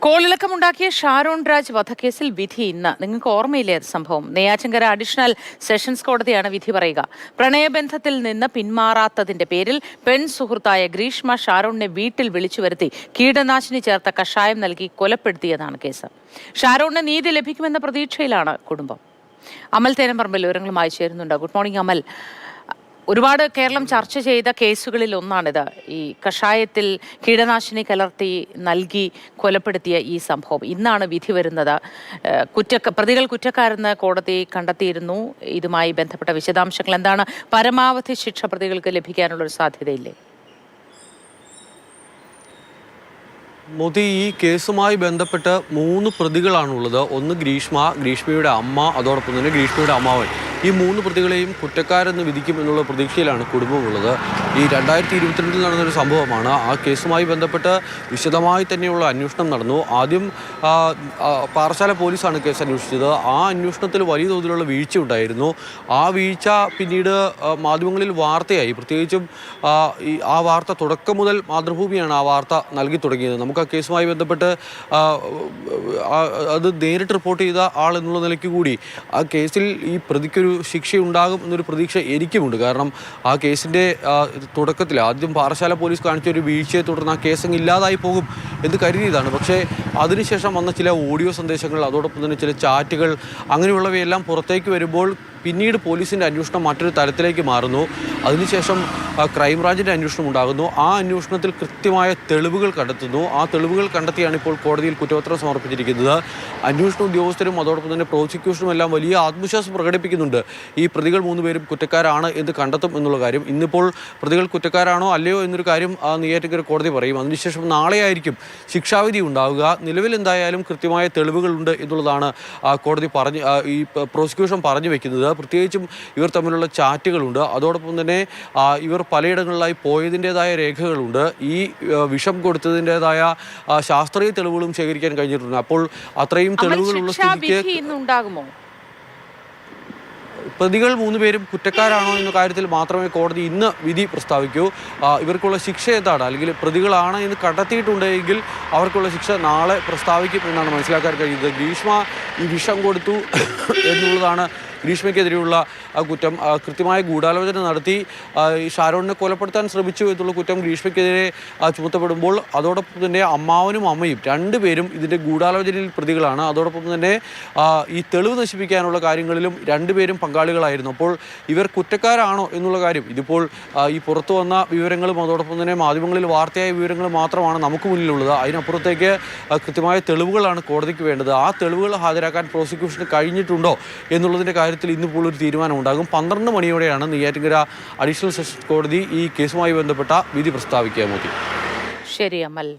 കോളിളക്കമുണ്ടാക്കിയ ഷാരോൺ രാജ് വധക്കേസിൽ വിധി ഇന്ന്. നിങ്ങൾക്ക് ഓർമ്മയില്ലേ സംഭവം? നെയ്യാറ്റിൻകര അഡീഷണൽ സെഷൻസ് കോടതിയാണ് വിധി പറയുക. പ്രണയബന്ധത്തിൽ നിന്ന് പിന്മാറാത്തതിന്റെ പേരിൽ പെൺ സുഹൃത്തായ ഗ്രീഷ്മ ഷാരോണിനെ വീട്ടിൽ വിളിച്ചു വരുത്തി കീടനാശിനി ചേർത്ത കഷായം നൽകി കൊലപ്പെടുത്തിയതാണ് കേസ്. ഷാരോണിന് നീതി ലഭിക്കുമെന്ന പ്രതീക്ഷയിലാണ് കുടുംബം. അമൽ തേനമ്പറമ്പിൽ വിവരങ്ങളുമായി ചേരുന്നുണ്ട്. ഗുഡ് മോർണിംഗ് അമൽ. ഒരുപാട് കേരളം ചർച്ച ചെയ്ത കേസുകളിൽ ഒന്നാണിത്. ഈ കഷായത്തിൽ കീടനാശിനി കലർത്തി നൽകി കൊലപ്പെടുത്തിയ ഈ സംഭവം. ഇന്നാണ് വിധി വരുന്നത്. പ്രതികൾ കുറ്റക്കാരെന്ന് കോടതി കണ്ടെത്തിയിരുന്നു. ഇതുമായി ബന്ധപ്പെട്ട വിശദാംശങ്ങൾ എന്താണ്? പരമാവധി ശിക്ഷ പ്രതികൾക്ക് ലഭിക്കാനുള്ളൊരു സാധ്യതയില്ലേ? മോദി, ഈ കേസുമായി ബന്ധപ്പെട്ട് 3 പ്രതികളാണുള്ളത്. ഒന്ന് ഗ്രീഷ്മയുടെ അമ്മ, അതോടൊപ്പം തന്നെ ഗ്രീഷ്മയുടെ അമ്മാവൻ. ഈ 3 പ്രതികളെയും കുറ്റക്കാരെന്ന് വിധിക്കും എന്നുള്ള പ്രതീക്ഷയിലാണ് കുടുംബമുള്ളത്. ഈ 2022 നടന്നൊരു സംഭവമാണ്. ആ കേസുമായി ബന്ധപ്പെട്ട് വിശദമായി തന്നെയുള്ള അന്വേഷണം നടന്നു. ആദ്യം പാറശാല പോലീസാണ് കേസ് അന്വേഷിച്ചത്. ആ അന്വേഷണത്തിൽ വലിയ തോതിലുള്ള വീഴ്ച ഉണ്ടായിരുന്നു. ആ വീഴ്ച പിന്നീട് മാധ്യമങ്ങളിൽ വാർത്തയായി. പ്രത്യേകിച്ചും ആ വാർത്ത തുടക്കം മുതൽ മാതൃഭൂമിയാണ് ആ വാർത്ത നൽകി തുടങ്ങിയത്. നമുക്ക് ആ കേസുമായി ബന്ധപ്പെട്ട് അത് നേരിട്ട് റിപ്പോർട്ട് ചെയ്ത ആൾ എന്നുള്ള നിലയ്ക്ക് കൂടി ആ കേസിൽ ഈ പ്രതിക്കൊരു ശിക്ഷയുണ്ടാകും എന്നൊരു പ്രതീക്ഷ എനിക്കുമുണ്ട്. കാരണം ആ കേസിൻ്റെ തുടക്കത്തിൽ ആദ്യം പാറശാല പോലീസ് കാണിച്ച ഒരു വീഴ്ചയെ തുടർന്ന് ആ കേസങ്ങ് ഇല്ലാതായി പോകും എന്ന് കരുതിയതാണ്. പക്ഷേ അതിനുശേഷം വന്ന ചില ഓഡിയോ സന്ദേശങ്ങൾ, അതോടൊപ്പം തന്നെ ചില ചാറ്റുകൾ, അങ്ങനെയുള്ളവയെല്ലാം പുറത്തേക്ക് വരുമ്പോൾ പിന്നീട് പോലീസിൻ്റെ അന്വേഷണം മറ്റൊരു തലത്തിലേക്ക് മാറുന്നു. അതിനുശേഷം ക്രൈംബ്രാഞ്ചിൻ്റെ അന്വേഷണം ഉണ്ടാകുന്നു. ആ അന്വേഷണത്തിൽ കൃത്യമായ തെളിവുകൾ കണ്ടെത്തുന്നു. ആ തെളിവുകൾ കണ്ടെത്തിയാണ് ഇപ്പോൾ കോടതിയിൽ കുറ്റപത്രം സമർപ്പിച്ചിരിക്കുന്നത്. അന്വേഷണ ഉദ്യോഗസ്ഥരും അതോടൊപ്പം തന്നെ പ്രോസിക്യൂഷനും എല്ലാം വലിയ ആത്മവിശ്വാസം പ്രകടിപ്പിക്കുന്നുണ്ട്. ഈ പ്രതികൾ 3 പേരും കുറ്റക്കാരാണ് എന്ന് കണ്ടെത്തും എന്നുള്ള കാര്യം. ഇന്നിപ്പോൾ പ്രതികൾ കുറ്റക്കാരാണോ അല്ലയോ എന്നൊരു കാര്യം നെയ്യാറ്റിൻകര കോടതി പറയും. അതിനുശേഷം നാളെയായിരിക്കും ശിക്ഷാവിധി ഉണ്ടാവുക. നിലവിൽ എന്തായാലും കൃത്യമായ തെളിവുകളുണ്ട് എന്നുള്ളതാണ് കോടതി ഈ പ്രോസിക്യൂഷൻ പറഞ്ഞു വെക്കുന്നത്. പ്രത്യേകിച്ചും ഇവർ തമ്മിലുള്ള ചാറ്റുകളുണ്ട്. അതോടൊപ്പം തന്നെ ഇവർ പലയിടങ്ങളിലായി പോയതിൻ്റെതായ രേഖകളുണ്ട്. ഈ വിഷം കൊടുത്തതിൻ്റെതായ ശാസ്ത്രീയ തെളിവുകളും ശേഖരിക്കാൻ കഴിഞ്ഞിട്ടുണ്ട്. അപ്പോൾ അത്രയും തെളിവുകളുള്ള സ്ഥിതിക്ക് പ്രതികൾ 3 പേരും കുറ്റക്കാരാണോ എന്ന കാര്യത്തിൽ മാത്രമേ കോടതി ഇന്ന് വിധി പ്രസ്താവിക്കൂ. ഇവർക്കുള്ള ശിക്ഷ എന്താണ്, അല്ലെങ്കിൽ പ്രതികളാണ് എന്ന് കണ്ടെത്തിയിട്ടുണ്ടെങ്കിൽ അവർക്കുള്ള ശിക്ഷ നാളെ പ്രസ്താവിക്കും എന്നാണ് മനസ്സിലാക്കാൻ കഴിയുന്നത്. ഗ്രീഷ്മ ഈ വിഷം കൊടുത്തു എന്നുള്ളതാണ് ഗ്രീഷ്മയ്ക്കെതിരെയുള്ള കുറ്റം. കൃത്യമായ ഗൂഢാലോചന നടത്തി ഷാരോണിനെ കൊലപ്പെടുത്താൻ ശ്രമിച്ചു എന്നുള്ള കുറ്റം ഗ്രീഷ്മയ്ക്കെതിരെ ചുമത്തപ്പെടുമ്പോൾ അതോടൊപ്പം തന്നെ അമ്മാവനും അമ്മയും 2 പേരും ഇതിൻ്റെ ഗൂഢാലോചനയിൽ പ്രതികളാണ്. അതോടൊപ്പം തന്നെ ഈ തെളിവ് നശിപ്പിക്കാനുള്ള കാര്യങ്ങളിലും 2 പേരും പങ്കാളികളായിരുന്നു. അപ്പോൾ ഇവർ കുറ്റക്കാരാണോ എന്നുള്ള കാര്യം ഇതിപ്പോൾ ഈ പുറത്തു വന്ന വിവരങ്ങളും അതോടൊപ്പം തന്നെ മാധ്യമങ്ങളിൽ വാർത്തയായ വിവരങ്ങളും മാത്രമാണ് നമുക്ക് മുന്നിലുള്ളത്. അതിനപ്പുറത്തേക്ക് കൃത്യമായ തെളിവുകളാണ് കോടതിക്ക് വേണ്ടത്. ആ തെളിവുകൾ ഹാജരാക്കാൻ പ്രോസിക്യൂഷന് കഴിഞ്ഞിട്ടുണ്ടോ എന്നുള്ളതിൻ്റെ കാര്യത്തിൽ ഇന്നിപ്പോൾ ഒരു തീരുമാനം ഉണ്ടാകും. 12 മണിയോടെയാണ് നെയ്യാറ്റിൻകര അഡീഷണൽ സെഷൻസ് കോടതി ഈ കേസുമായി ബന്ധപ്പെട്ട വിധി പ്രസ്താവിക്കുക. മോദി. ശരി അമൽ.